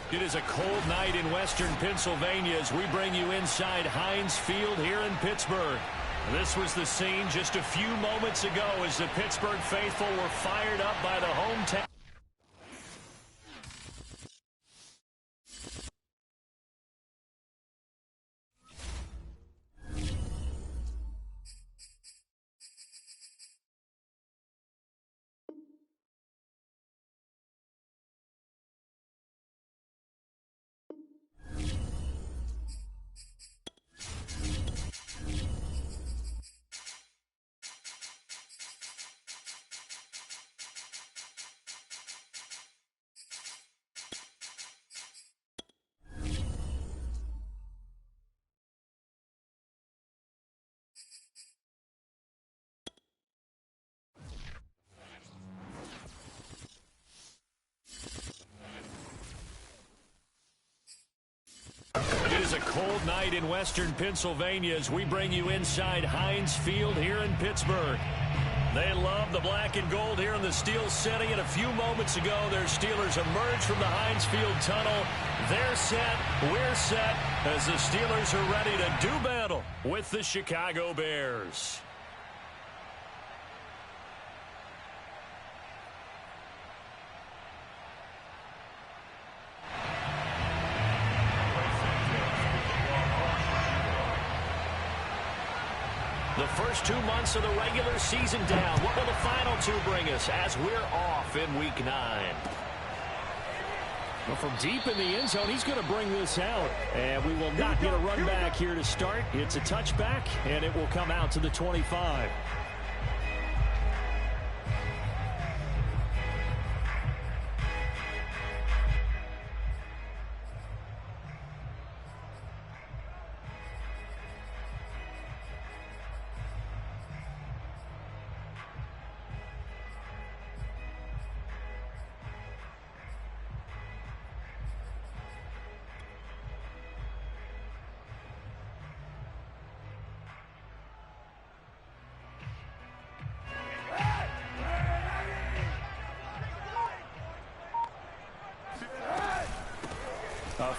It is a cold night in western Pennsylvania as we bring you inside Heinz Field here in Pittsburgh. This was the scene just a few moments ago as the Pittsburgh faithful were fired up by the hometown. A cold night in western Pennsylvania as we bring you inside Heinz Field here in Pittsburgh. They love the black and gold here in the Steel City, and a few moments ago their Steelers emerged from the Heinz Field tunnel. They're set, we're set, as the Steelers are ready to do battle with the Chicago Bears. The first 2 months of the regular season down. What will the final two bring us as we're off in Week 9? Well, from deep in the end zone, he's going to bring this out. And we will not get a run back here to start. It's a touchback, and it will come out to the 25.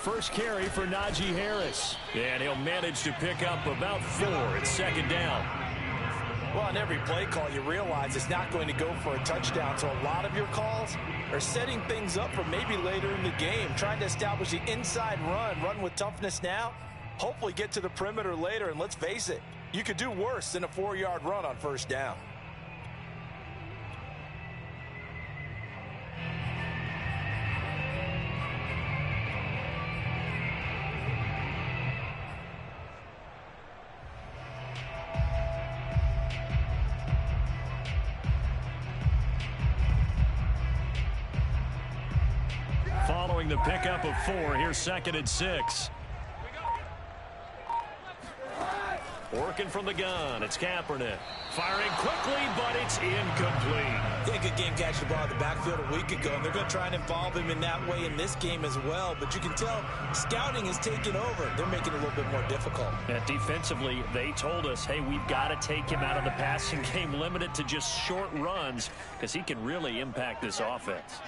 First carry for Najee Harris. And he'll manage to pick up about 4. It's second down. Well, on every play call, you realize it's not going to go for a touchdown. So a lot of your calls are setting things up for maybe later in the game, trying to establish the inside run with toughness now, hopefully get to the perimeter later. And let's face it, you could do worse than a 4-yard run on first down. Following the pickup of 4, here's 2nd and 6. Working from the gun, it's Kaepernick. Firing quickly, but it's incomplete. Yeah, good game catching the ball in the backfield a week ago, and they're going to try and involve him in that way in this game as well. But you can tell scouting is taking over. They're making it a little bit more difficult. And defensively, they told us, hey, we've got to take him out of the passing game, limited to just short runs, because he can really impact this offense.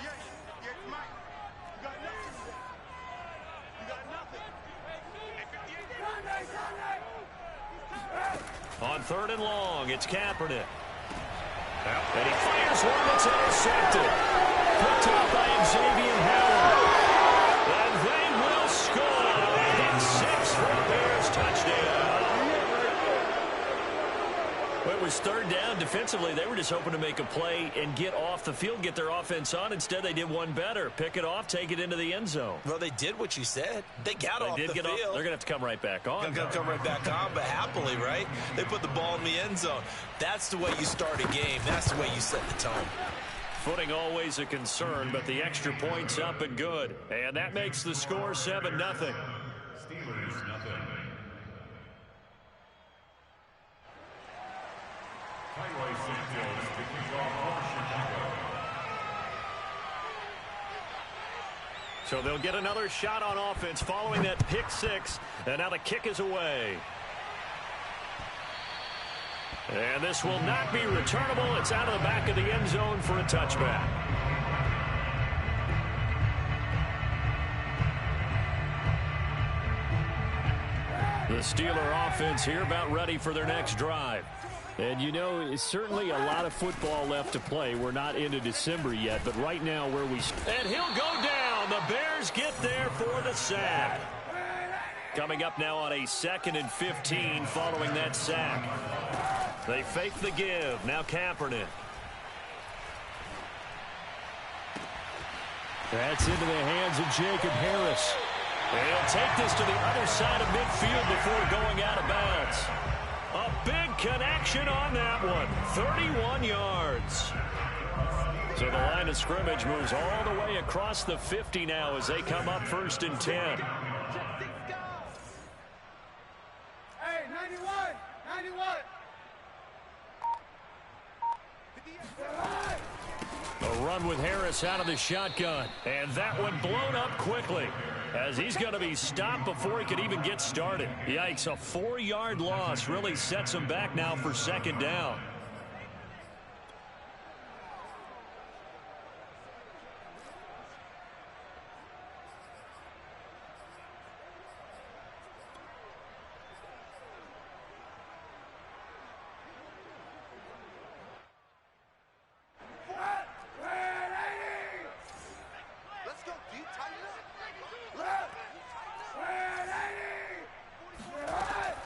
On 3rd and long, it's Kaepernick. And he fires one that's intercepted. Picked up by Xavier Howard. And they will score. And 6 for the Bears. Touchdown. Well, it was 3rd down. Defensively, they were just hoping to make a play and get off the field, get their offense on. Instead, they did one better. Pick it off, take it into the end zone. Well, they did what you said. They got off the field. They're going to have to come right back on. They're going to come right back on, but happily, right? They put the ball in the end zone. That's the way you start a game. That's the way you set the tone. Footing always a concern, but the extra point's up and good. And that makes the score 7-0. Steelers, 0. So they'll get another shot on offense following that pick 6. And now the kick is away. And this will not be returnable. It's out of the back of the end zone for a touchback. Steeler offense here about ready for their next drive. And, you know, it's certainly a lot of football left to play. We're not into December yet, but right now where we... And he'll go down. The Bears get there for the sack. Coming up now on a 2nd and 15 following that sack. They fake the give. Now Kaepernick. That's into the hands of Jacob Harris. He'll take this to the other side of midfield before going out of bounds. A big connection on that one. 31 yards. So the line of scrimmage moves all the way across the 50 now as they come up 1st and 10. Hey, 91! 91! A run with Harris out of the shotgun. And that one blown up quickly as he's going to be stopped before he could even get started. Yikes, a 4-yard loss really sets him back now for 2nd down.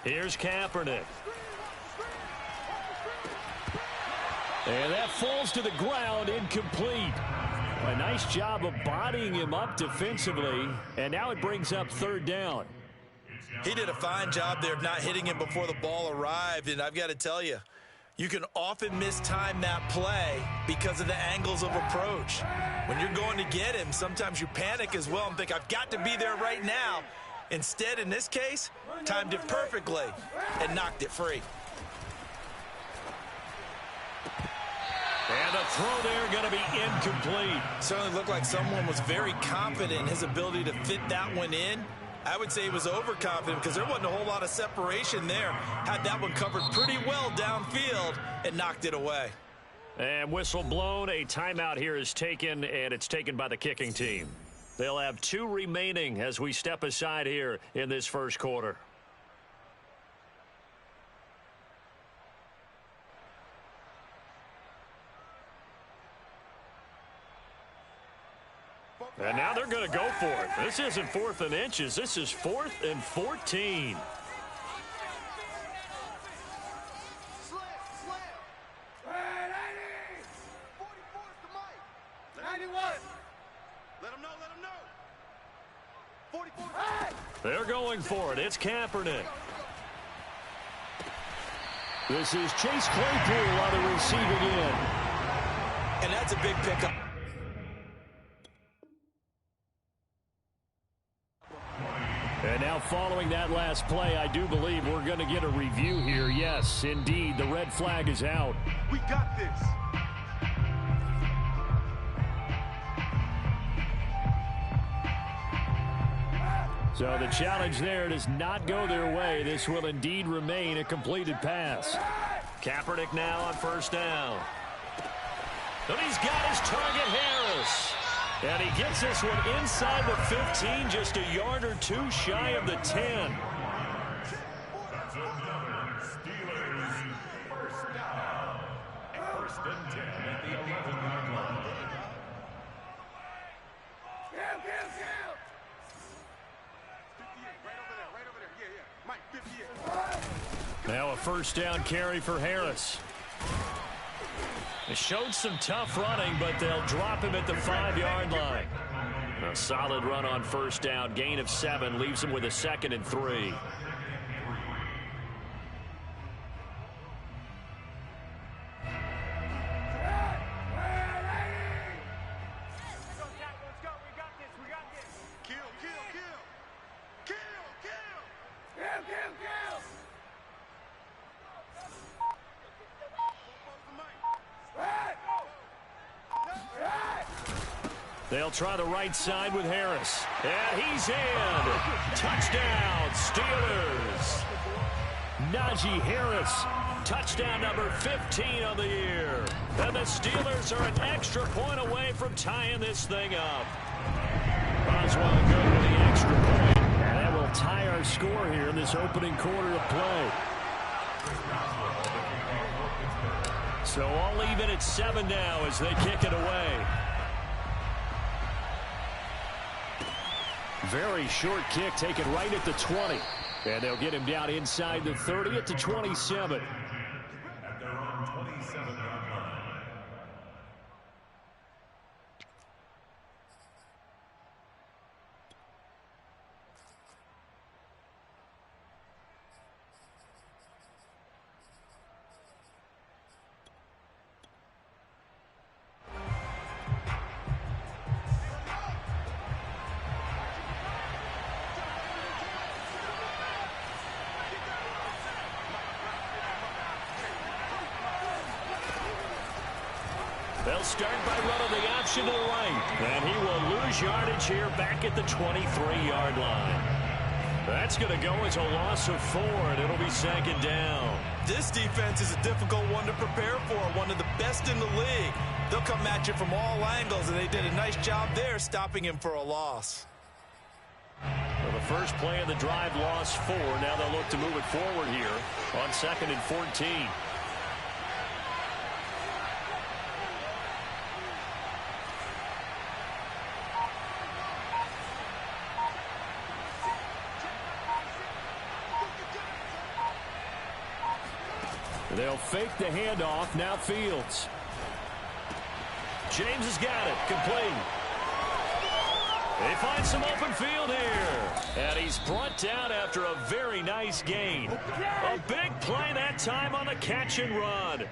Here's Kaepernick. And that falls to the ground, incomplete. A nice job of bodying him up defensively, and now it brings up 3rd down. He did a fine job there of not hitting him before the ball arrived, and I've got to tell you, you can often mistime that play because of the angles of approach. When you're going to get him, sometimes you panic as well and think, I've got to be there right now. Instead, in this case, timed it perfectly and knocked it free. And the throw there going to be incomplete. Certainly looked like someone was very confident in his ability to fit that one in. I would say he was overconfident because there wasn't a whole lot of separation there. Had that one covered pretty well downfield and knocked it away. And whistle blown. A timeout here is taken, and it's taken by the kicking team. They'll have 2 remaining as we step aside here in this 1st quarter. And now they're going to go for it. This isn't 4th and inches. This is 4th and 14. They're going for it. It's Kaepernick. This is Chase Claypool on the receiving end. And that's a big pickup. And now following that last play, I do believe we're going to get a review here. Yes, indeed, the red flag is out. We got this. So the challenge there does not go their way. This will indeed remain a completed pass. Kaepernick now on 1st down. And he's got his target, Harris. And he gets this one inside the 15, just a yard or 2 shy of the 10. That's another Steelers 1st down. 1st and 10 at the 11-yard line. Now a 1st down carry for Harris. It showed some tough running, but they'll drop him at the 5-yard line. A solid run on 1st down. Gain of 7 leaves him with a 2nd and 3. They'll try the right side with Harris. And he's in. Touchdown, Steelers. Najee Harris. Touchdown number 15 on the year. And the Steelers are an extra point away from tying this thing up. Boswell good with the extra point. And that will tie our score here in this opening quarter of play. So all even at 7 now as they kick it away. Very short kick taken right at the 20. And they'll get him down inside the 30 at the 27. At their own 27-yard line. They'll start by running the option to the right. And he will lose yardage here back at the 23-yard line. That's going to go as a loss of 4, and it'll be 2nd down. This defense is a difficult one to prepare for, one of the best in the league. They'll come at you from all angles, and they did a nice job there stopping him for a loss. Well, the first play of the drive lost 4. Now they'll look to move it forward here on 2nd and 14. They'll fake the handoff. Now Fields. James has got it. Complete. They find some open field here. And he's brought down after a very nice gain. A big play that time on the catch and run.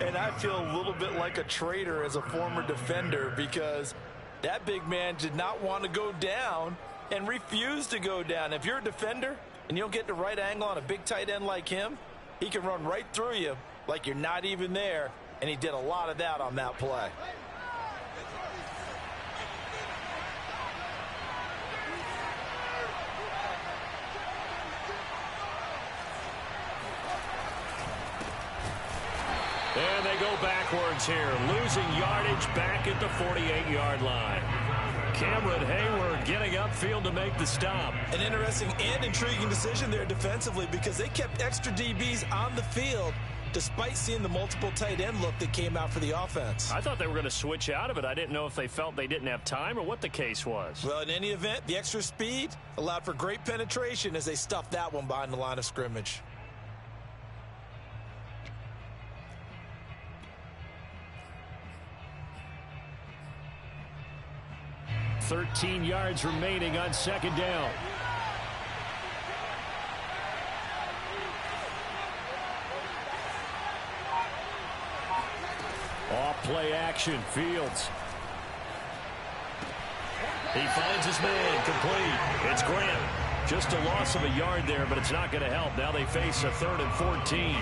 And I feel a little bit like a traitor as a former defender because that big man did not want to go down and refused to go down. If you're a defender and you don't get the right angle on a big tight end like him, he can run right through you like you're not even there, and he did a lot of that on that play. And they go backwards here, losing yardage back at the 48-yard line. Cameron Hayward getting upfield to make the stop. An interesting and intriguing decision there defensively because they kept extra DBs on the field despite seeing the multiple tight end look that came out for the offense. I thought they were going to switch out of it. I didn't know if they felt they didn't have time or what the case was. Well, in any event, the extra speed allowed for great penetration as they stuffed that one behind the line of scrimmage. 13 yards remaining on 2nd down. Off play action. Fields. He finds his man. Complete. It's Grant. Just a loss of a yard there, but it's not going to help. Now they face a 3rd and 14.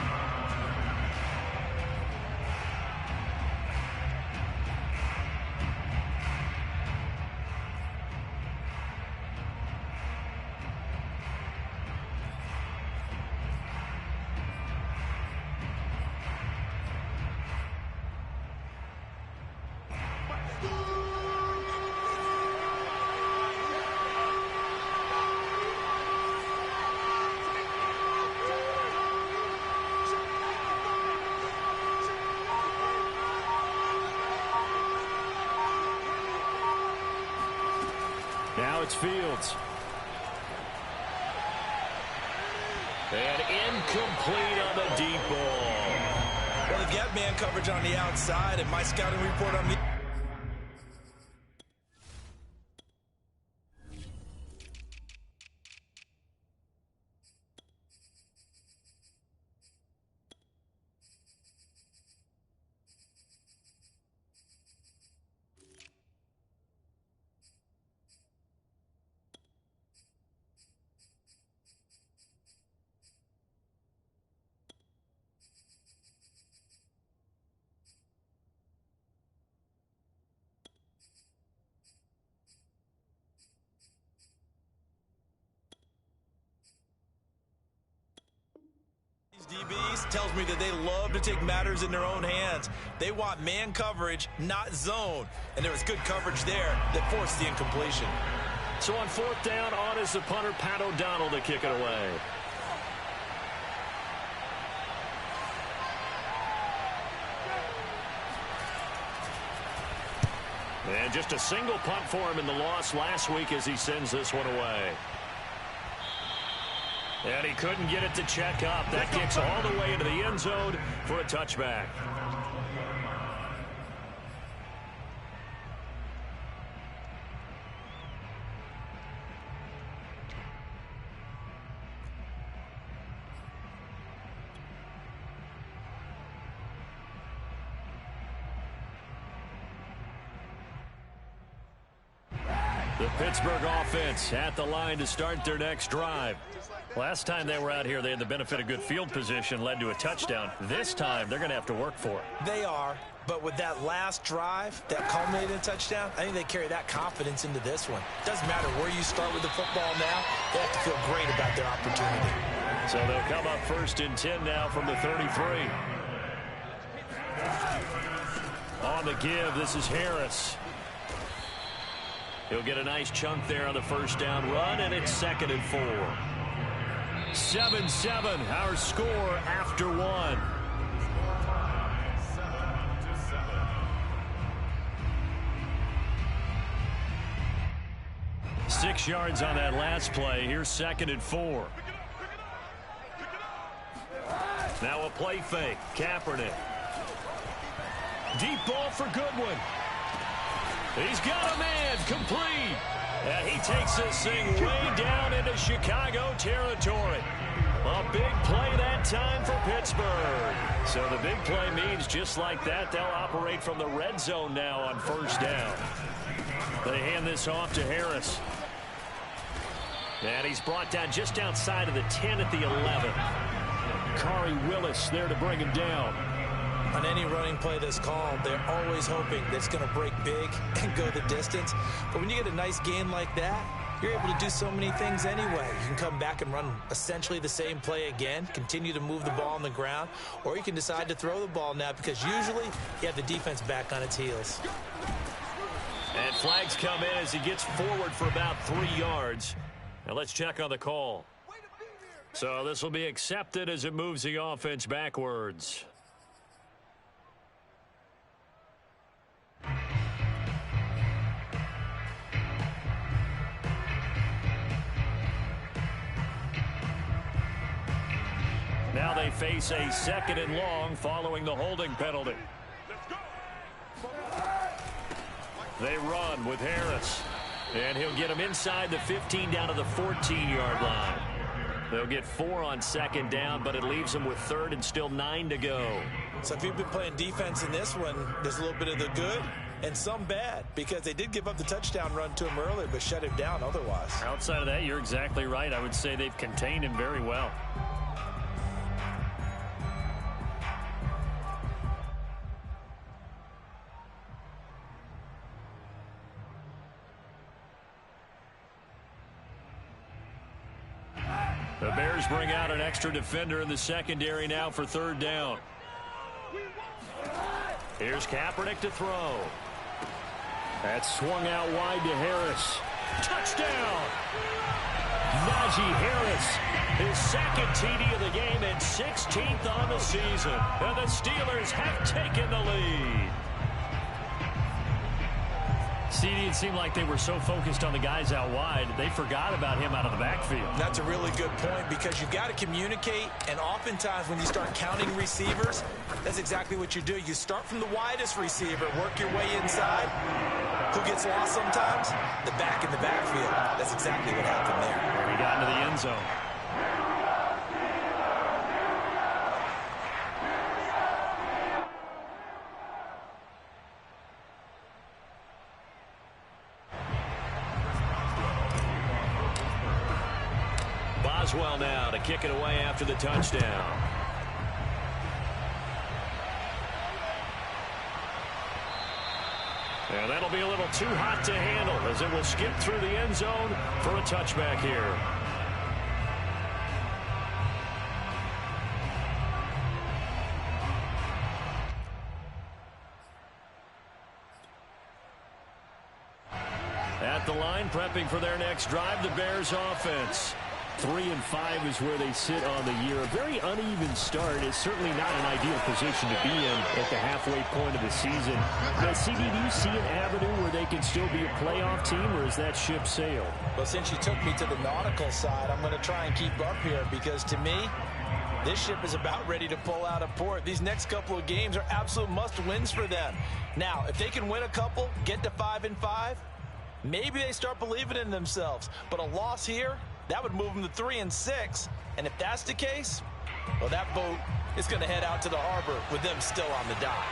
Now it's Fields. And incomplete on the deep ball. Well, they've got man coverage on the outside, and my scouting report on the... DBs tells me that they love to take matters in their own hands. They want man coverage, not zone. And there was good coverage there that forced the incompletion. So on fourth down, on is the punter, Pat O'Donnell, to kick it away. And just a single punt for him in the loss last week as he sends this one away. And he couldn't get it to check up. That kicks all the way into the end zone for a touchback. The Pittsburgh offense at the line to start their next drive. Last time they were out here, they had the benefit of good field position, led to a touchdown. This time, they're going to have to work for it. They are, but with that last drive that culminated in a touchdown, I think they carry that confidence into this one. Doesn't matter where you start with the football now, they have to feel great about their opportunity. So they'll come up 1st and 10 now from the 33. On the give, this is Harris. He'll get a nice chunk there on the first down run, and it's 2nd and 4. 7-7, our score after one. Six yards on that last play. Here's 2nd and 4. Now a play fake. Kaepernick. Deep ball for Goodwin. He's got a man, complete. And he takes this thing way down into Chicago territory. A big play that time for Pittsburgh. So the big play means just like that, they'll operate from the red zone now on first down. They hand this off to Harris. And he's brought down just outside of the 10 at the 11. Kari Willis there to bring him down. On any running play that's called, they're always hoping that it's going to break big and go the distance. But when you get a nice gain like that, you're able to do so many things anyway. You can come back and run essentially the same play again, continue to move the ball on the ground, or you can decide to throw the ball now because usually you have the defense back on its heels. And flags come in as he gets forward for about 3 yards. Now let's check on the call. So this will be accepted as it moves the offense backwards. Now they face a 2nd and long following the holding penalty. They run with Harris. And he'll get him inside the 15 down to the 14-yard line. They'll get 4 on 2nd down, but it leaves them with 3rd and still 9 to go. So if you've been playing defense in this one, there's a little bit of the good and some bad because they did give up the touchdown run to him earlier but shut him down otherwise. Outside of that, you're exactly right. I would say they've contained him very well. The Bears bring out an extra defender in the secondary now for 3rd down. Here's Kaepernick to throw. That's swung out wide to Harris. Touchdown! Najee Harris, his 2nd TD of the game and 16th on the season. And the Steelers have taken the lead. CD, it seemed like they were so focused on the guys out wide, they forgot about him out of the backfield. That's a really good point because you've got to communicate, and oftentimes when you start counting receivers, that's exactly what you do. You start from the widest receiver, work your way inside. Who gets lost sometimes? The back in the backfield. That's exactly what happened there. And he got into the end zone. Boswell now to kick it away after the touchdown. And that'll be a little too hot to handle as it will skip through the end zone for a touchback here. At the line, prepping for their next drive, the Bears offense. 3-5 is where they sit on the year. A very uneven start is certainly not an ideal position to be in at the halfway point of the season. Now, CD, do you see an avenue where they can still be a playoff team, or is that ship sailed? Well, since you took me to the nautical side, I'm going to try and keep up here because, to me, this ship is about ready to pull out of port. These next couple of games are absolute must-wins for them. Now, if they can win a couple, get to 5-5, maybe they start believing in themselves. But a loss here, that would move them to 3-6. And if that's the case, well, that boat is going to head out to the harbor with them still on the dock.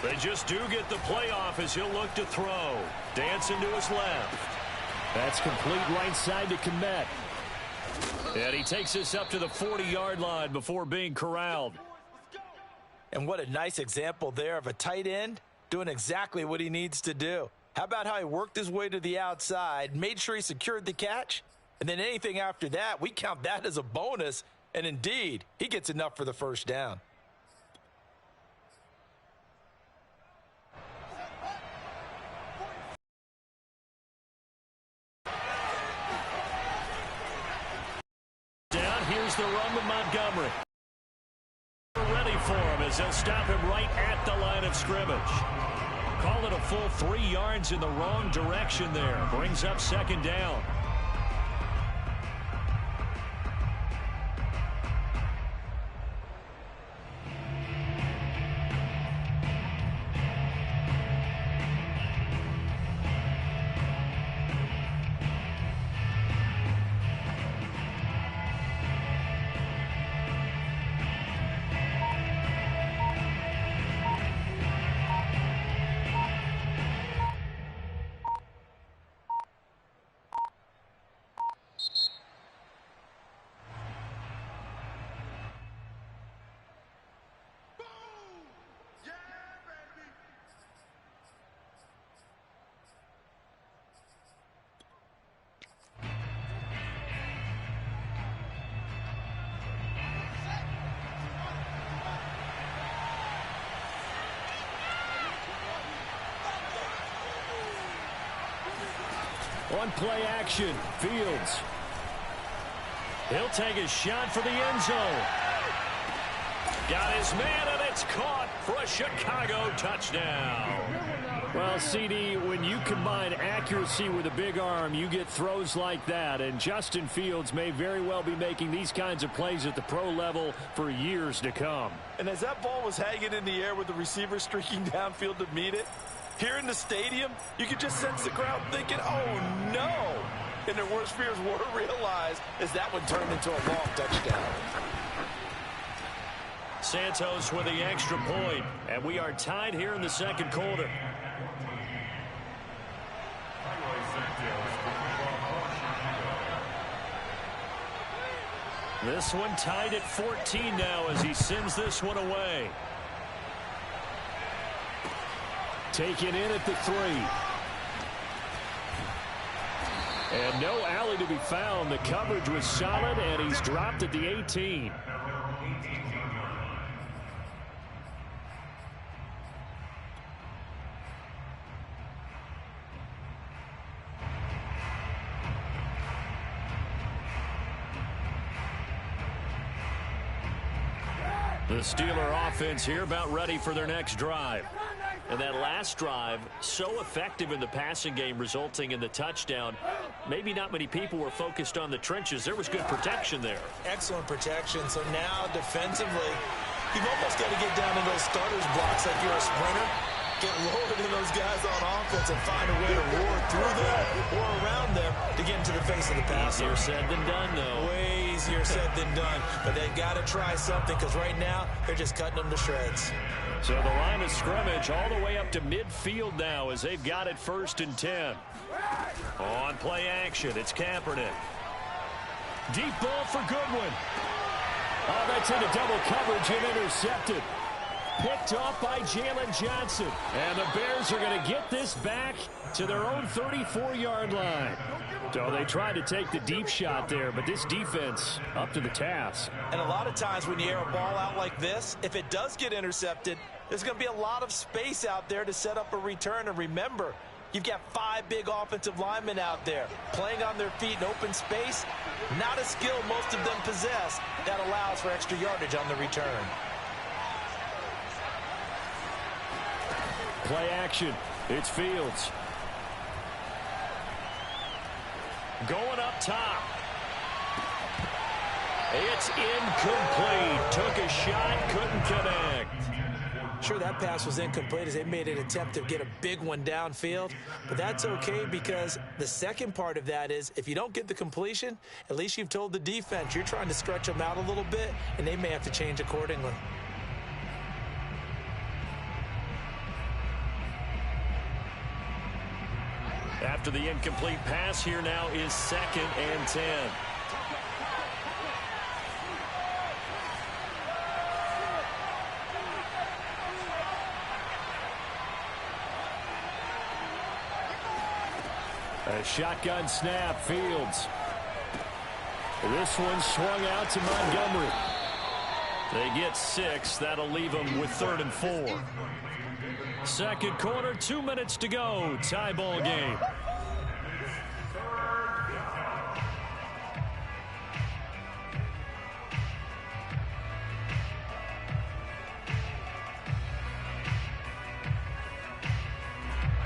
They just do get the playoff as he'll look to throw. Dancing to his left. That's complete right side to Kmet. And he takes us up to the 40-yard line before being corralled. And what a nice example there of a tight end doing exactly what he needs to do. How about how he worked his way to the outside, made sure he secured the catch, and then anything after that, we count that as a bonus. And indeed, he gets enough for the first down. Here's the run with Montgomery. Ready for him as they'll stop him right at the line of scrimmage. Call it a full 3 yards in the wrong direction there. Brings up second down. On play action, Fields. He'll take a shot for the end zone. Got his man, and it's caught for a Chicago touchdown. Well, CD, when you combine accuracy with a big arm, you get throws like that. And Justin Fields may very well be making these kinds of plays at the pro level for years to come. And as that ball was hanging in the air with the receiver streaking downfield to meet it, here in the stadium, you could just sense the crowd thinking, oh, no. And their worst fears were realized as that one turned into a long touchdown. Santos with the extra point, and we are tied here in the second quarter. This one tied at 14 now as he sends this one away. Taken in at the 3. And no alley to be found. The coverage was solid, and he's dropped at the 18. The Steeler offense here about ready for their next drive. And that last drive, so effective in the passing game, resulting in the touchdown. Maybe not many people were focused on the trenches. There was good protection there. Excellent protection. So now defensively, you've almost got to get down to those starters blocks like you're a sprinter. Get lower than those guys on offense and find a way to roar through them or around them to get into the face of the passer. Easier said than done, though. Way easier said than done. But they've got to try something because right now they're just cutting them to shreds. So the line of scrimmage all the way up to midfield now as they've got it 1st and 10. On play action, it's Kaepernick. Deep ball for Goodwin. Oh, that's into double coverage and intercepted. picked off by Jalen Johnson. And the Bears are going to get this back to their own 34-yard line. So they tried to take the deep shot there, but this defense up to the task. And a lot of times when you air a ball out like this, if it does get intercepted, there's going to be a lot of space out there to set up a return. And remember, you've got 5 big offensive linemen out there playing on their feet in open space. Not a skill most of them possess that allows for extra yardage on the return. Play action. It's Fields. Going up top. It's incomplete. Took a shot, couldn't connect. Sure, that pass was incomplete as they made an attempt to get a big one downfield. But that's okay because the second part of that is if you don't get the completion, at least you've told the defense you're trying to stretch them out a little bit, and they may have to change accordingly. After the incomplete pass, here now is 2nd and 10. A shotgun snap, Fields. This one swung out to Montgomery. They get 6. That'll leave them with 3rd and 4. Second quarter, 2 minutes to go. Tie ball game.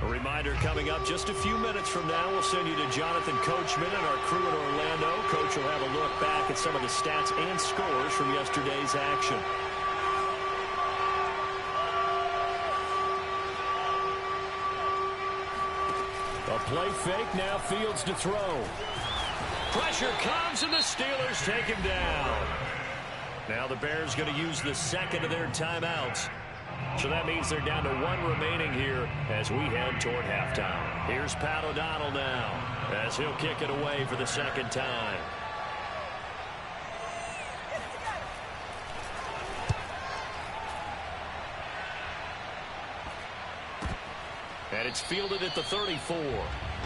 A reminder coming up just a few minutes from now, we'll send you to Jonathan Coachman and our crew in Orlando. Coach will have a look back at some of the stats and scores from yesterday's action. A play fake, now Fields to throw. Pressure comes and the Steelers take him down. Now the Bears going to use the second of their timeouts. So that means they're down to 1 remaining here as we head toward halftime. Here's Pat O'Donnell now as he'll kick it away for the second time. And it's fielded at the 34.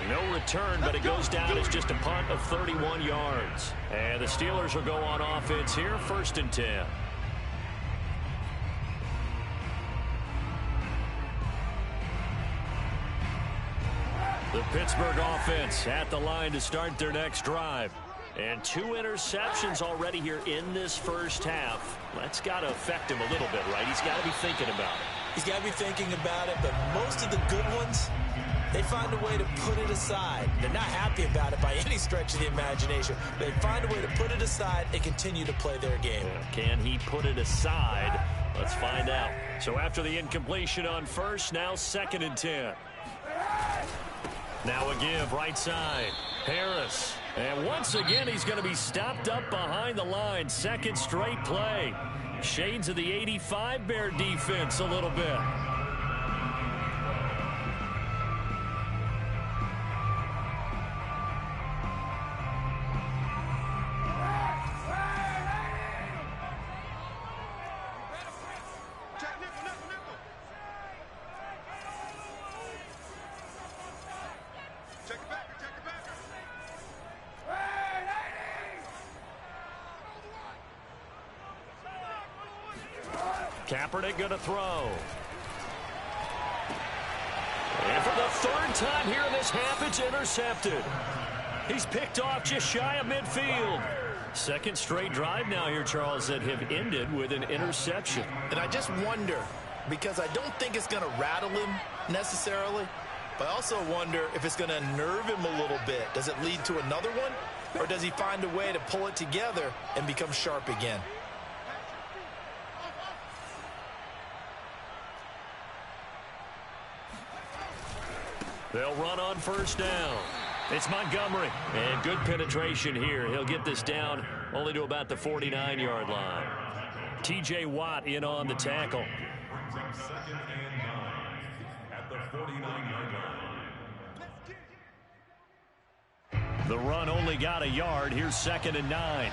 No return, but it goes down as just a punt of 31 yards. And the Steelers will go on offense here, 1st and 10. The Pittsburgh offense at the line to start their next drive. And 2 interceptions already here in this first half. That's got to affect him a little bit, right? He's got to be thinking about it. He's got to be thinking about it, but most of the good ones, they find a way to put it aside. They're not happy about it by any stretch of the imagination. They find a way to put it aside and continue to play their game. Can he put it aside? Let's find out. So after the incompletion on first, now 2nd and 10. Now a give right side. Harris. And once again, he's going to be stopped up behind the line. Second straight play. Shades of the 85 Bear defense a little bit. Kaepernick going to throw. And for the 3rd time here in this half, it's intercepted. He's picked off just shy of midfield. Second straight drive now here, Charles, that have ended with an interception. And I just wonder, because I don't think it's going to rattle him necessarily, but I also wonder if it's going to nerve him a little bit. Does it lead to another one? Or does he find a way to pull it together and become sharp again? They'll run on first down. It's Montgomery. And good penetration here. He'll get this down only to about the 49-yard line. T.J. Watt in on the tackle. 2nd and 9 at the 49-yard line. The run only got a yard. Here's 2nd and 9.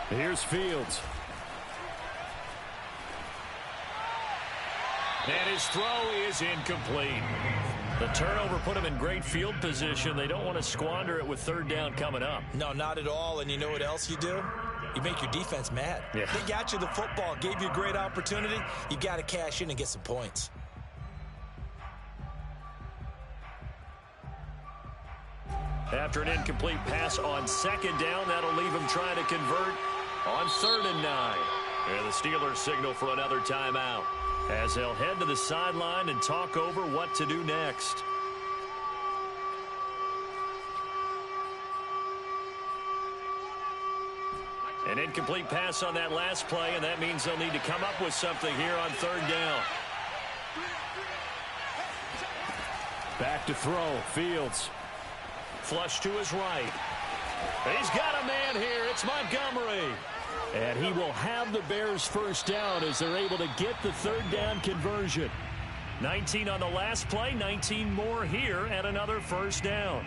Here's Fields. And his throw is incomplete. The turnover put him in great field position. They don't want to squander it with third down coming up. No, not at all. And you know what else you do? You make your defense mad. Yeah. They got you the football, gave you a great opportunity. You got to cash in and get some points. After an incomplete pass on second down, that'll leave him trying to convert on 3rd and 9. And the Steelers signal for another timeout as they'll head to the sideline and talk over what to do next. An incomplete pass on that last play, and that means they'll need to come up with something here on 3rd down. Back to throw. Fields. Flush to his right. He's got a man here. It's Montgomery. And he will have the Bears first down as they're able to get the 3rd down conversion. 19 on the last play, 19 more here, and another first down.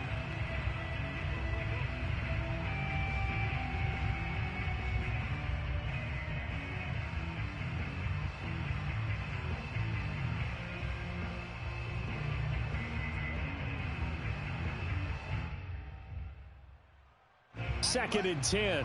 Second and 10.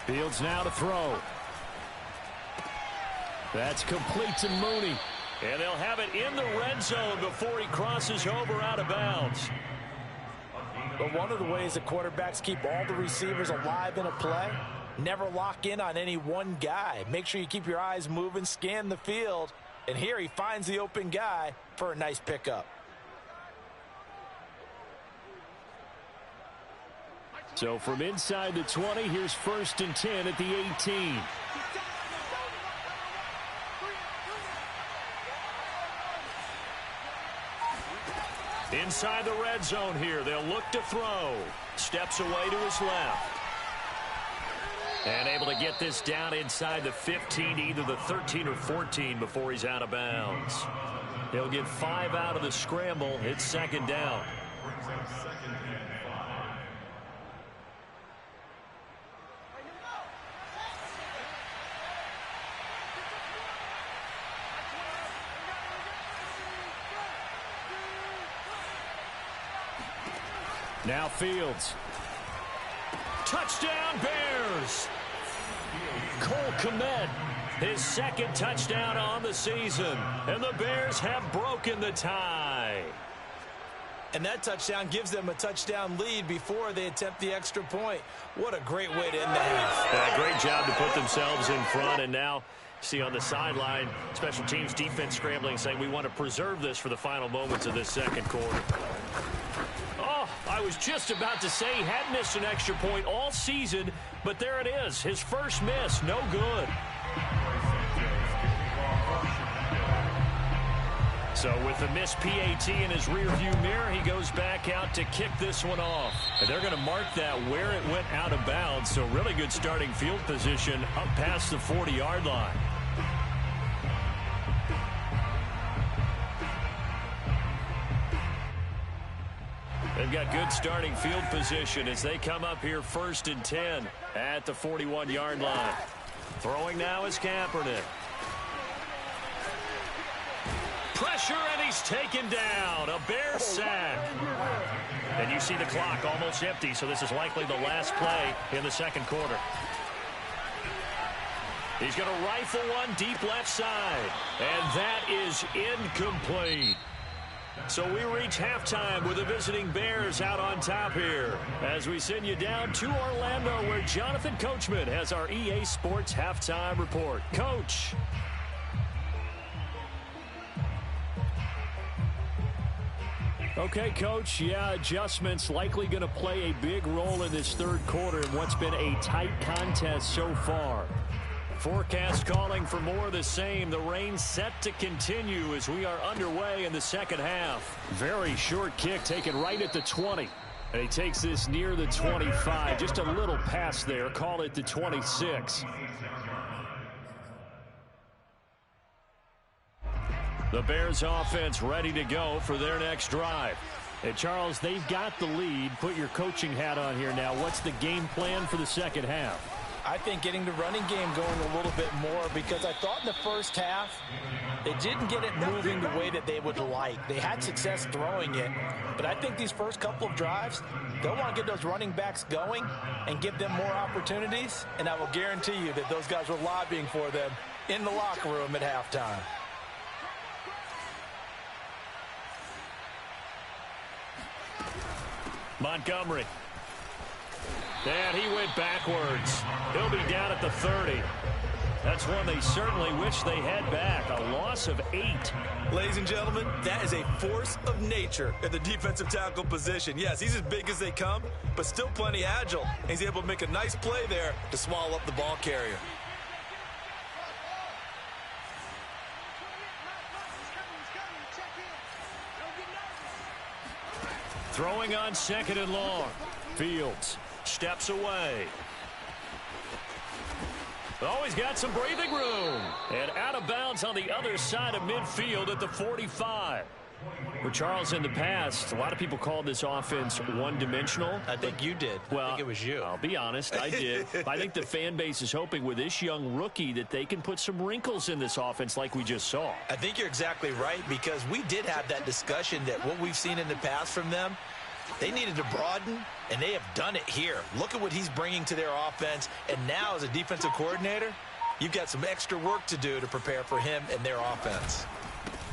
Fields now to throw. That's complete to Mooney. And they'll have it in the red zone before he crosses over out of bounds. But one of the ways that quarterbacks keep all the receivers alive in a play, never lock in on any one guy. Make sure you keep your eyes moving, scan the field, and here he finds the open guy for a nice pickup. So from inside the 20, here's 1st and 10 at the 18. Inside the red zone here. They'll look to throw. Steps away to his left. And able to get this down inside the 15, either the 13 or 14 before he's out of bounds. He'll get 5 out of the scramble. It's 2nd down. Now Fields. Touchdown Bears! Cole Kmet, his 2nd touchdown on the season. And the Bears have broken the tie. And that touchdown gives them a touchdown lead before they attempt the extra point. What a great way to end the half. Yeah, great job to put themselves in front. And now, see on the sideline, special teams defense scrambling, saying we want to preserve this for the final moments of this 2nd quarter. Oh, I was just about to say he had missed an extra point all season, but there it is. His first miss, no good. So with the missed PAT in his rearview mirror, he goes back out to kick this one off. And they're going to mark that where it went out of bounds. So really good starting field position up past the 40-yard line. They've got good starting field position as they come up here 1st and 10 at the 41-yard line. Throwing now is Kaepernick. Pressure, and he's taken down. A Bear sack. And you see the clock almost empty, so this is likely the last play in the 2nd quarter. He's going to rifle one deep left side. And that is incomplete. So we reach halftime with the visiting Bears out on top here as we send you down to Orlando where Jonathan Coachman has our EA Sports halftime report. Coach. Okay, Coach. Yeah, adjustments likely going to play a big role in this 3rd quarter in what's been a tight contest so far. Forecast calling for more of the same. The rain set to continue as we are underway in the 2nd half. Very short kick taken right at the 20. And he takes this near the 25. Just a little pass there. Call it the 26. The Bears offense ready to go for their next drive. And Charles, they've got the lead. Put your coaching hat on here now. What's the game plan for the second half? I think getting the running game going a little bit more, because I thought in the first half they didn't get it moving the way that they would like. They had success throwing it, but I think these first couple of drives, they'll want to get those running backs going and give them more opportunities, and I will guarantee you that those guys were lobbying for them in the locker room at halftime. Montgomery. And he went backwards. He'll be down at the 30. That's one they certainly wish they had back. A loss of 8. Ladies and gentlemen, that is a force of nature at the defensive tackle position. Yes, he's as big as they come, but still plenty agile. And he's able to make a nice play there to swallow up the ball carrier. Throwing on 2nd and long. Fields steps away. Oh, he's got some breathing room. And out of bounds on the other side of midfield at the 45. For Charles, in the past, a lot of people called this offense one-dimensional. I think you did. Well, I think it was you. I'll be honest, I did. I think the fan base is hoping with this young rookie that they can put some wrinkles in this offense like we just saw. I think you're exactly right, because we did have that discussion that what we've seen in the past from them, they needed to broaden, and they have done it here. Look at what he's bringing to their offense, and now as a defensive coordinator, you've got some extra work to do to prepare for him and their offense.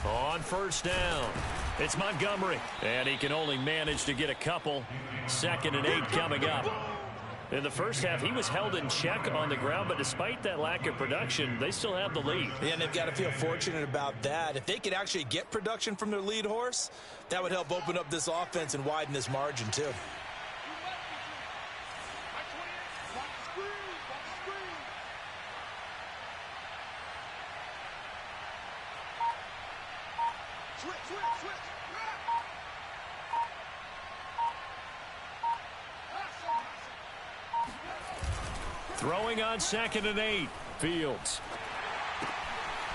On first down, it's Montgomery, and he can only manage to get a couple. 2nd and 8 coming up. In the first half, he was held in check on the ground, but despite that lack of production, they still have the lead. Yeah, and they've got to feel fortunate about that. If they could actually get production from their lead horse, that would help open up this offense and widen this margin too. Throwing on 2nd and 8. Fields.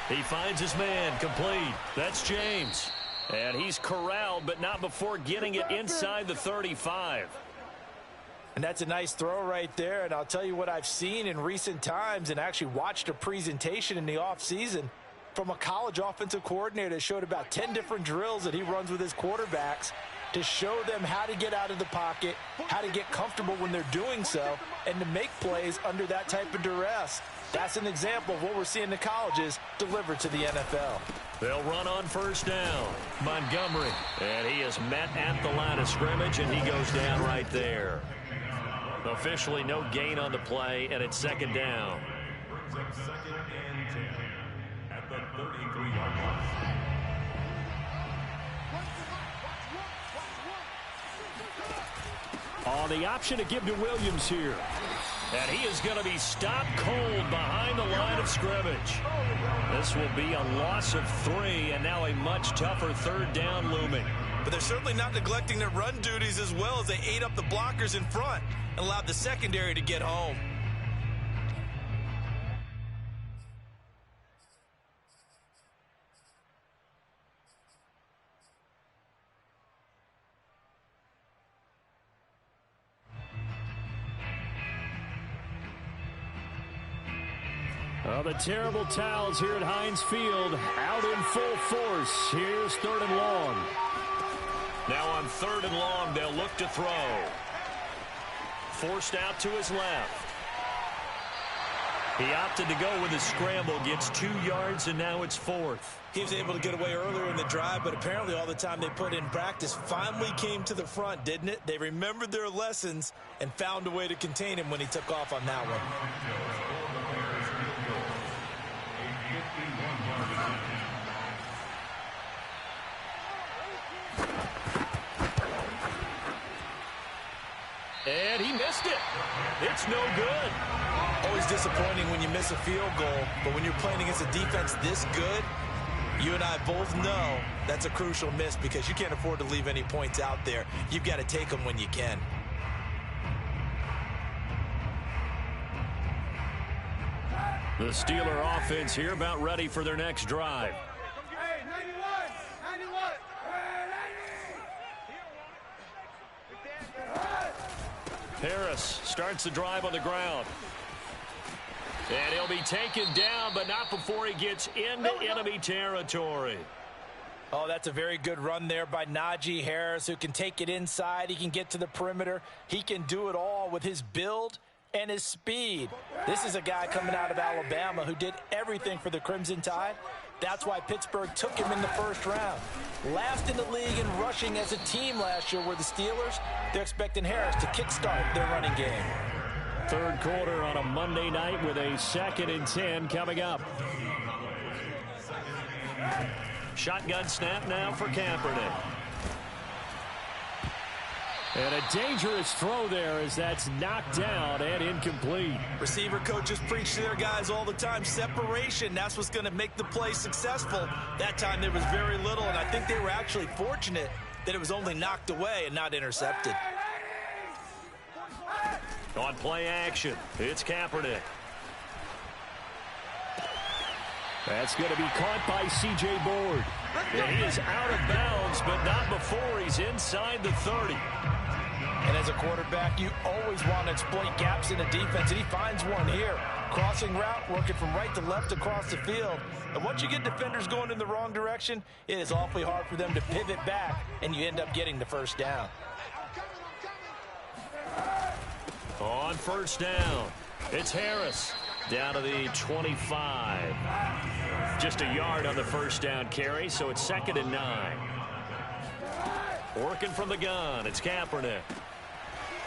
He finds his man, complete. That's James. And he's corralled, but not before getting it inside the 35. And that's a nice throw right there. And I'll tell you what I've seen in recent times, and actually watched a presentation in the offseason from a college offensive coordinator that showed about 10 different drills that he runs with his quarterbacks to show them how to get out of the pocket, how to get comfortable when they're doing so, and to make plays under that type of duress. That's an example of what we're seeing in the colleges delivered to the NFL. They'll run on first down. Montgomery. And he is met at the line of scrimmage, and he goes down right there. Officially no gain on the play, and it's 2nd down. Brings up 2nd and 10 at the 33-yard line. On the option to give to Williams here. And he is going to be stopped cold behind the line of scrimmage. This will be a loss of 3, and now a much tougher 3rd down looming. But they're certainly not neglecting their run duties as well, as they ate up the blockers in front and allowed the secondary to get home. The terrible towels here at Heinz Field out in full force. Here's 3rd and long. Now on 3rd and long, they'll look to throw. Forced out to his left. He opted to go with a scramble, gets 2 yards, and now it's 4th. He was able to get away earlier in the drive, but apparently all the time they put in practice finally came to the front, didn't it? They remembered their lessons and found a way to contain him when he took off on that one. And he missed it. It's no good. Always disappointing when you miss a field goal, but when you're playing against a defense this good, You and I both know that's a crucial miss because you can't afford to leave any points out there. You've got to take them when you can. The Steeler offense here about ready for their next drive. Hey, 91, 91. Harris starts the drive on the ground. And he'll be taken down, but not before he gets into enemy territory. Oh, that's a very good run there by Najee Harris, who can take it inside. He can get to the perimeter. He can do it all with his build and his speed. This is a guy coming out of Alabama who did everything for the Crimson Tide. That's why Pittsburgh took him in the first round. Last in the league in rushing as a team last year were the Steelers. They're expecting Harris to kickstart their running game. Third quarter on a Monday night with a 2nd and 10 coming up. Shotgun snap now for Kaepernick. And a dangerous throw there as that's knocked down and incomplete. Receiver coaches preach to their guys all the time. Separation, that's what's going to make the play successful. That time there was very little, and I think they were actually fortunate that it was only knocked away and not intercepted. On play action, it's Kaepernick. That's going to be caught by C.J. Board. And he is out of bounds, but not before he's inside the 30. And as a quarterback, you always want to exploit gaps in the defense, and he finds one here. Crossing route, working from right to left across the field. And once you get defenders going in the wrong direction, it is awfully hard for them to pivot back, and you end up getting the first down. On first down, it's Harris down to the 25. Just a yard on the first down carry, so it's 2nd and 9. Working from the gun, it's Kaepernick.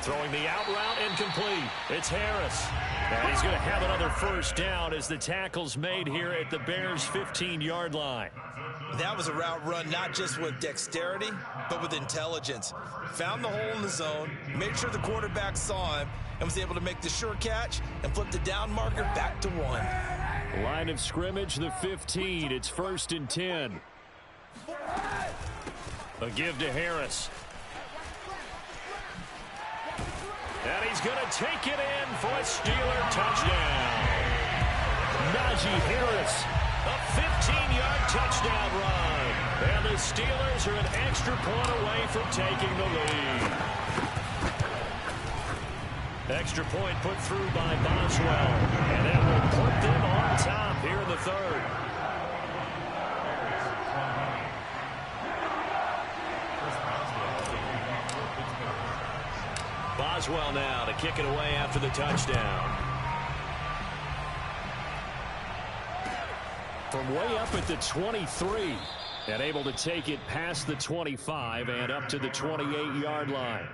Throwing the out route incomplete. It's Harris. And he's going to have another first down as the tackle's made here at the Bears' 15-yard line. That was a route run not just with dexterity, but with intelligence. Found the hole in the zone, made sure the quarterback saw him, and was able to make the sure catch and flip the down marker back to 1. Line of scrimmage, the 15. It's 1st and 10. A give to Harris. And he's going to take it in for a Steeler touchdown. Najee Harris, a 15-yard touchdown run. And the Steelers are an extra point away from taking the lead. Extra point put through by Boswell. And that will put them on top here in the 3rd. Boswell now to kick it away after the touchdown. From way up at the 23, and able to take it past the 25 and up to the 28-yard line.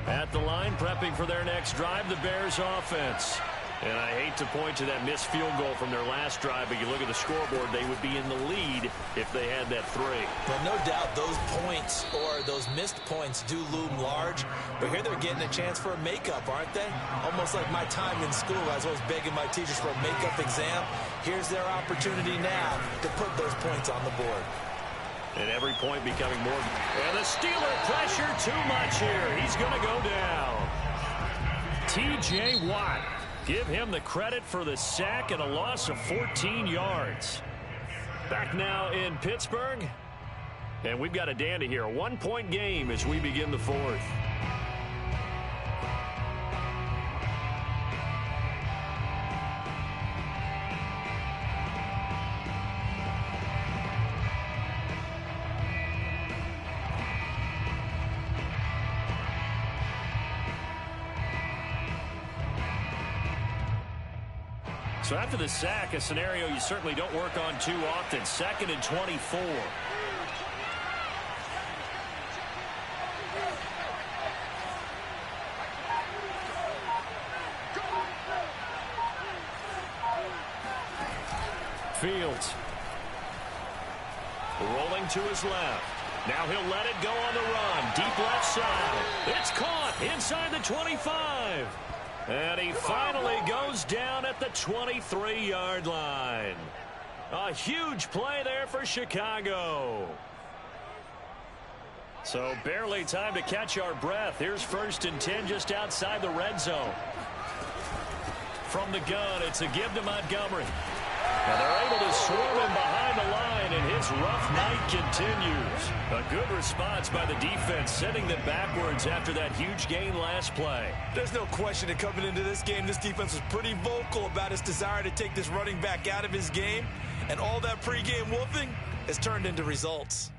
At the line, prepping for their next drive, the Bears offense. And I hate to point to that missed field goal from their last drive, but you look at the scoreboard, they would be in the lead if they had that 3. Well, no doubt those points or those missed points do loom large. But here they're getting a chance for a makeup, aren't they? Almost like my time in school. I was always begging my teachers for a makeup exam. Here's their opportunity now to put those points on the board. And every point becoming more. And the Steeler pressure too much here. He's going to go down. T.J. Watt. Give him the credit for the sack and a loss of 14 yards. Back now in Pittsburgh. And we've got a dandy here. A 1-point game as we begin the 4th. So after the sack, a scenario you certainly don't work on too often. 2nd and 24. Fields. Rolling to his left. Now he'll let it go on the run. Deep left side. It's caught inside the 25. And he finally goes down at the 23-yard line. A huge play there for Chicago. So barely time to catch our breath. Here's 1st and 10 just outside the red zone. From the gun, it's a give to Montgomery. And they're able to swarm him behind the line, and his rough night continues. A good response by the defense, sending them backwards after that huge gain last play. There's no question that coming into this game, this defense was pretty vocal about its desire to take this running back out of his game. And all that pregame wolfing has turned into results.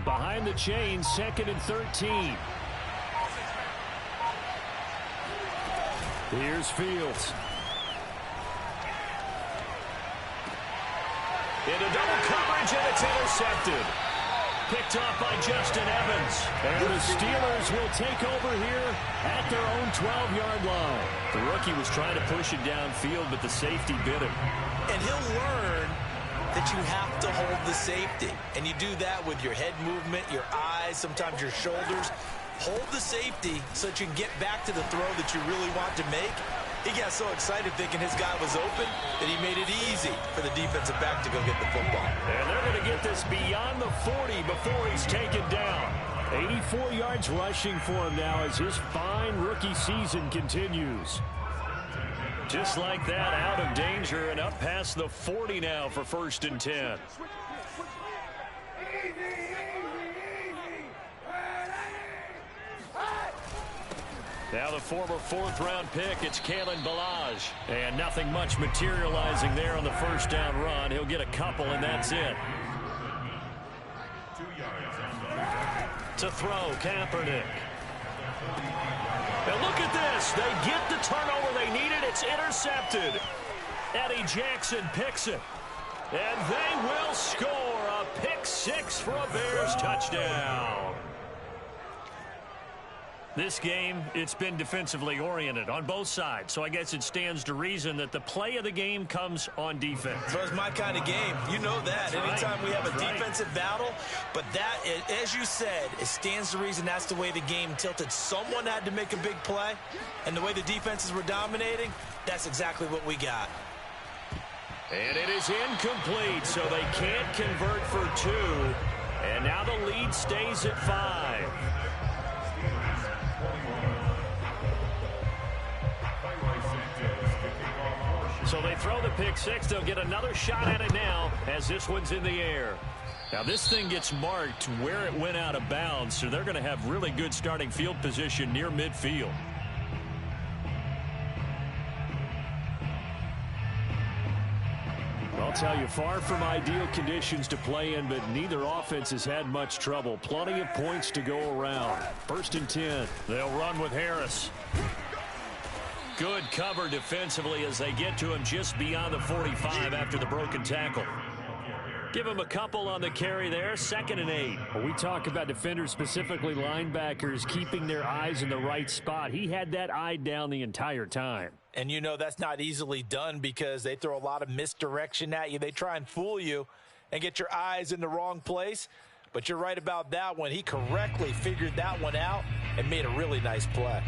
Behind the chain, 2nd and 13. Here's Fields. Into double coverage, and it's intercepted. Picked off by Justin Evans. And the Steelers will take over here at their own 12-yard line. The rookie was trying to push it downfield, but the safety bit him. And he'll learn that you have to hold the safety. And you do that with your head movement, your eyes, sometimes your shoulders. Hold the safety so that you can get back to the throw that you really want to make. He got so excited thinking his guy was open that he made it easy for the defensive back to go get the football. And they're going to get this beyond the 40 before he's taken down. 84 yards rushing for him now as his fine rookie season continues. Just like that, out of danger and up past the 40 now for 1st and 10. Now the former 4th-round pick, it's Kalen Ballage. And nothing much materializing there on the 1st down run. He'll get a couple, and that's it. 2 yards on the To throw, Kaepernick. And look at this. They get the turnover they needed. It's intercepted. Eddie Jackson picks it. And they will score a pick 6 for a Bears touchdown. This game, it's been defensively oriented on both sides, so I guess it stands to reason that the play of the game comes on defense. So it's my kind of game. You know that. Anytime we have a defensive battle, but that, as you said, it stands to reason that's the way the game tilted. Someone had to make a big play, and the way the defenses were dominating, that's exactly what we got. And it is incomplete, so they can't convert for 2. And now the lead stays at 5. So they throw the pick 6. They'll get another shot at it now as this one's in the air. Now this thing gets marked where it went out of bounds, so they're going to have really good starting field position near midfield. I'll tell you, far from ideal conditions to play in, but neither offense has had much trouble. Plenty of points to go around. 1st and 10. They'll run with Harris. Good cover defensively as they get to him just beyond the 45 after the broken tackle. Give him a couple on the carry there. 2nd and 8. Well, we talk about defenders, specifically linebackers, keeping their eyes in the right spot. He had that eye down the entire time. And you know that's not easily done because they throw a lot of misdirection at you. They try and fool you and get your eyes in the wrong place. But you're right about that one. He correctly figured that one out and made a really nice play.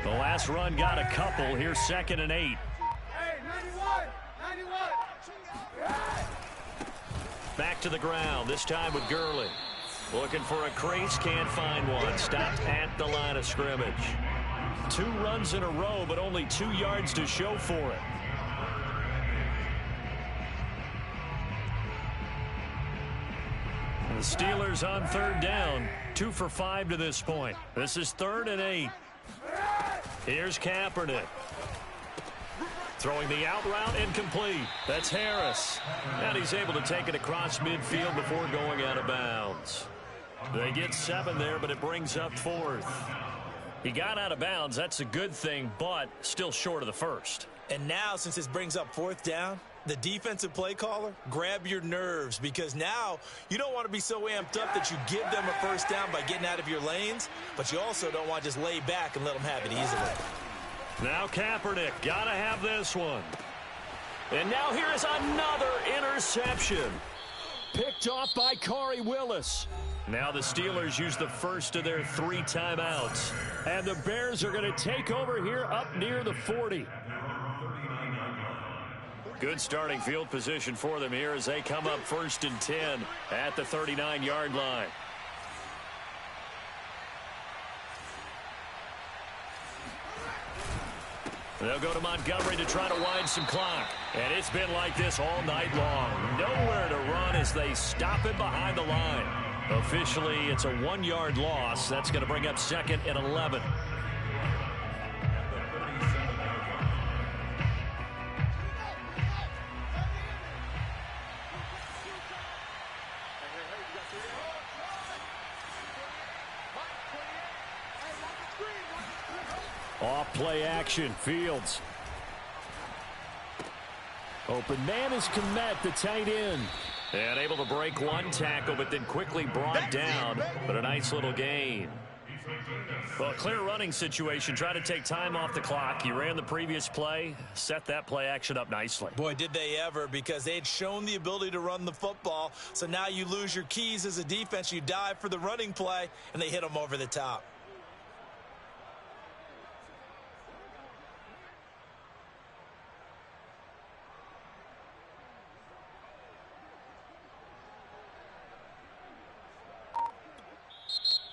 The last run got a couple. Here's 2nd and 8. Hey, 91. Back to the ground, this time with Gurley. Looking for a crease, can't find one. Stopped at the line of scrimmage. 2 runs in a row, but only 2 yards to show for it. Steelers on third down. 2 for 5 to this point. This is 3rd and 8. Here's Kaepernick. Throwing the out route incomplete. That's Harris. And he's able to take it across midfield before going out of bounds. They get 7 there, but it brings up 4th. He got out of bounds. That's a good thing, but still short of the first. And now, since this brings up 4th down, the defensive play caller, grab your nerves, because now you don't want to be so amped up that you give them a first down by getting out of your lanes, but you also don't want to just lay back and let them have it easily. Now Kaepernick, got to have this one. And now here is another interception. Picked off by Corey Willis. Now the Steelers use the first of their 3 timeouts. And the Bears are going to take over here up near the 40. Good starting field position for them here as they come up 1st and 10 at the 39-yard line. They'll go to Montgomery to try to wind some clock. And it's been like this all night long. Nowhere to run as they stop him behind the line. Officially, it's a 1-yard loss. That's going to bring up 2nd and 11. Off play action, Fields. Open man is Kmet, the tight end. And able to break 1 tackle, but then quickly brought down. But a nice little gain. Well, clear running situation. Try to take time off the clock. He ran the previous play, set that play action up nicely. Boy, did they ever, because they had shown the ability to run the football. So now you lose your keys as a defense. You dive for the running play, and they hit them over the top.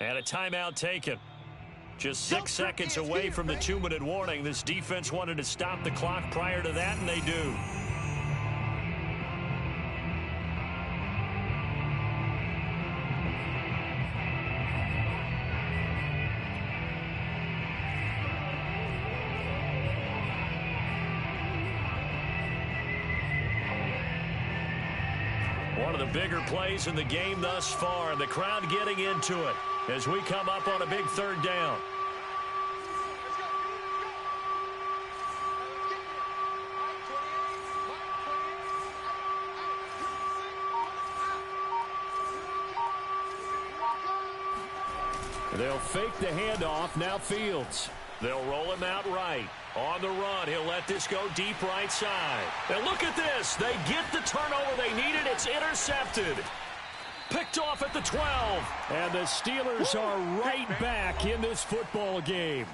And a timeout taken. Just 6 seconds away from the 2-minute warning. This defense wanted to stop the clock prior to that, and they do. One of the bigger plays in the game thus far, and the crowd getting into it as we come up on a big 3rd down. They'll fake the handoff. Now Fields. They'll roll him out right. On the run, he'll let this go deep right side. And look at this. They get the turnover they needed. It's intercepted. Picked off at the 12. And the Steelers are right back in this football game.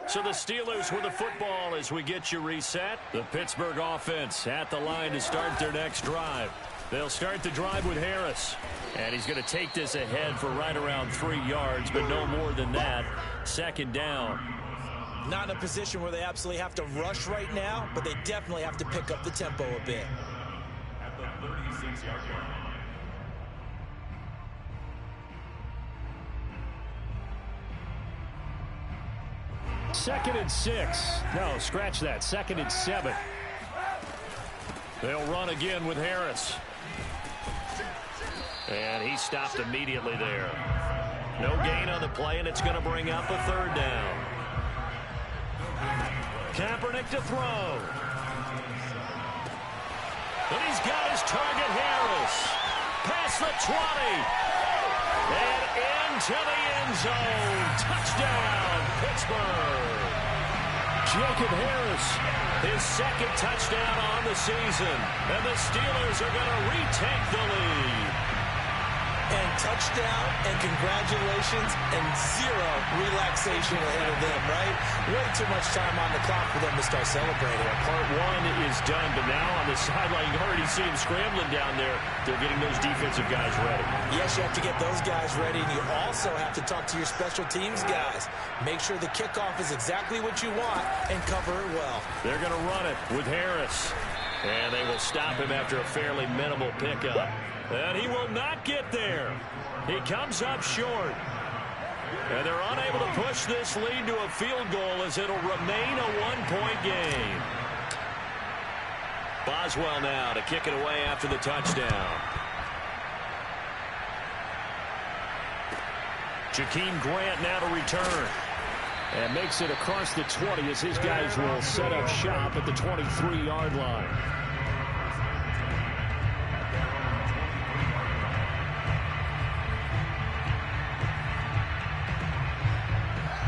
So the Steelers with the football as we get you reset. The Pittsburgh offense at the line to start their next drive. They'll start the drive with Harris. And he's going to take this ahead for right around 3 yards, but no more than that. 2nd down. Not in a position where they absolutely have to rush right now, but they definitely have to pick up the tempo a bit. At the 36-yard line. 2nd and 6. No, scratch that. 2nd and 7. They'll run again with Harris. And he stopped immediately there. No gain on the play, and it's going to bring up a 3rd down. Kaepernick to throw. And he's got his target, Harris. Past the 20. And into the end zone. Touchdown, Pittsburgh. Jacob Harris, his 2nd touchdown on the season. And the Steelers are going to retake the lead. and touchdown and congratulations and zero relaxation ahead of them, right? Way too much time on the clock for them to start celebrating. Part one is done, but now on the sideline, you already see him scrambling down there. They're getting those defensive guys ready. Yes, you have to get those guys ready, and you also have to talk to your special teams guys. Make sure the kickoff is exactly what you want and cover it well. They're going to run it with Harris. And they will stop him after a fairly minimal pickup. And he will not get there. He comes up short. And they're unable to push this lead to a field goal as it'll remain a one-point game. Boswell now to kick it away after the touchdown. Jakeem Grant now to return. And makes it across the 20 as his guys will set up shop at the 23-yard line.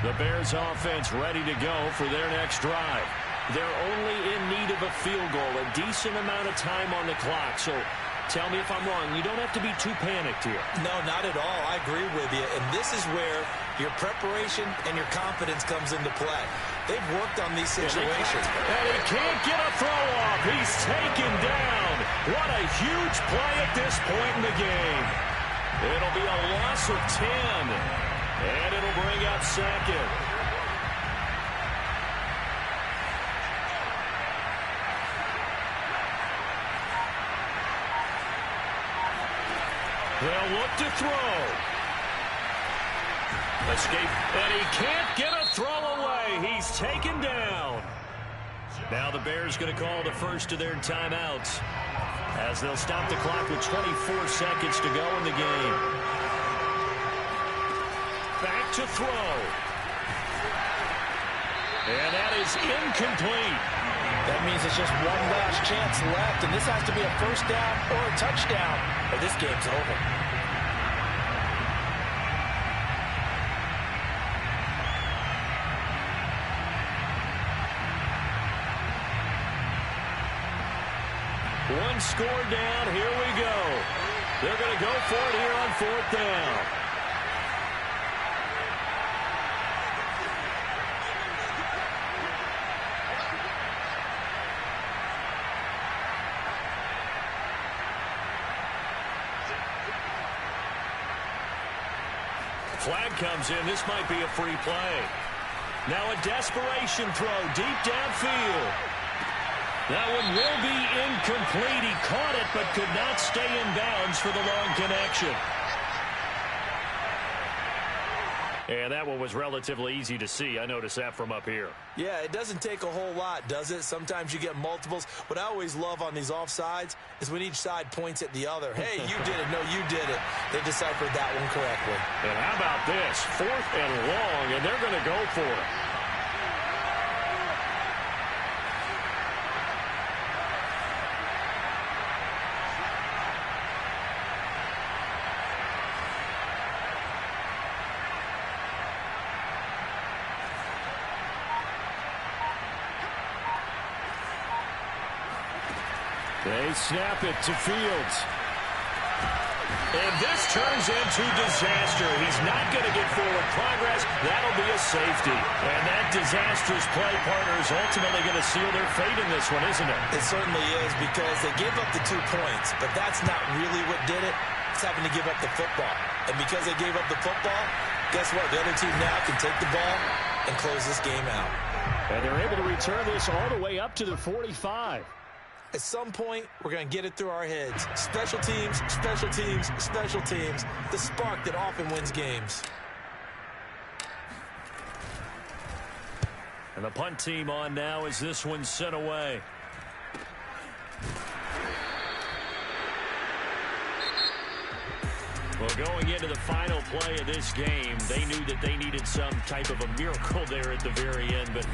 The Bears offense ready to go for their next drive. They're only in need of a field goal, a decent amount of time on the clock. So tell me if I'm wrong. You don't have to be too panicked here. No, not at all. I agree with you. And this is where your preparation and your confidence comes into play. They've worked on these situations. And he can't get a throw off. He's taken down. What a huge play at this point in the game. It'll be a loss of 10. And it'll bring up second. They'll look to throw. Escape. And he can't get a throw away. He's taken down. Now the Bears going to call the first of their timeouts as they'll stop the clock with 24 seconds to go in the game. Back to throw. And that is incomplete. That means it's just one last chance left, and this has to be a first down or a touchdown, or this game's over. One score down. Here we go. They're going to go for it here on fourth down. Flag comes in. This might be a free play. Now a desperation throw deep downfield. That one will be incomplete. He caught it but could not stay in bounds for the long connection. And that one was relatively easy to see. I noticed that from up here. Yeah, it doesn't take a whole lot, does it? Sometimes you get multiples. What I always love on these offsides is when each side points at the other. Hey, you did it. No, you did it. They deciphered that one correctly. And how about this? 4th and long, and they're going to go for it. They snap it to Fields. And this turns into disaster. He's not going to get forward progress. That'll be a safety. And that disastrous play partner is ultimately going to seal their fate in this one, isn't it? It certainly is, because they gave up the 2 points. But that's not really what did it. It's having to give up the football. And because they gave up the football, guess what? The other team now can take the ball and close this game out. And they're able to return this all the way up to the 45. At some point, we're going to get it through our heads. Special teams, special teams, special teams. The spark that often wins games. And the punt team on now as this one's sent away. Well, going into the final play of this game, they knew that they needed some type of a miracle there at the very end, but